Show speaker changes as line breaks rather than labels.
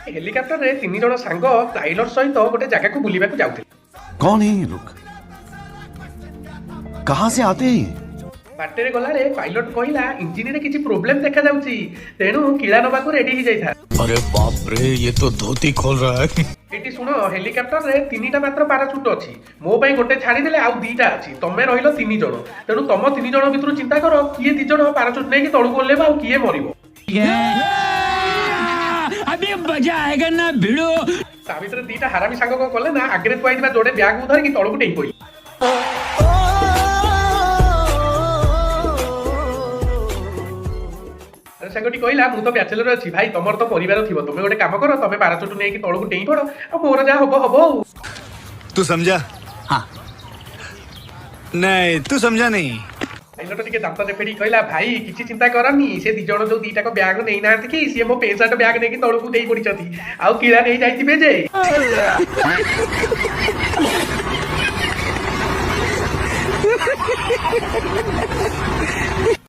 Helicopter रे 3 जण सांग पायलट सहित गोटे जगह को बुलिबा को जाउथिले।
कौन है ये लोग? कहाँ से आते हैं?
बाटे रे गलारे पायलट कहला इंजिन रे किछि प्रॉब्लम देखा जाउची, तेणु किला नबा को रेडी ही जाइथा।
अरे बाप रे, ये तो धोती खोल रहा है।
एटी सुनो, हेलिकॉप्टर रे 3टा मात्र पैराशूट अछि, मो पई गोटे छाडी देले आउ 2टा अछि, तमे रहिलो 3 जण, तेणु तम 3 जण भितरु चिंता करो किए 2 जण पैराशूट नै कि तळु ओल्लेबा आउ किए मरिबो।
अभी मजा आएगा ना भिड़ो।
ता भितर 2टा हरामी सांग को कले ना आगरे तुआई दिबा जोडे बैग उधर कि तळु को टेई पई। सांगटी कहला मु तो बैचलर अच्छी भाई, तुमर तो परिवार थी, तुम गोटे काम कर, तुम पैराशूट नहीं कि तौक टेई पड़, मोर जहाँ हम हम।
तू समझा?
हाँ।
नहीं, तू समझा नहीं।
पायलट टिके दांत चेपेड़ी कहला भाई किसी चिंता करनी, से 2 जण जो 2टा को बैग नहीं ना कि सी मो पेंट शर्ट बैग नहीं कि तौक टेई पड़ी आउ किला नहीं जाइथिबे जे।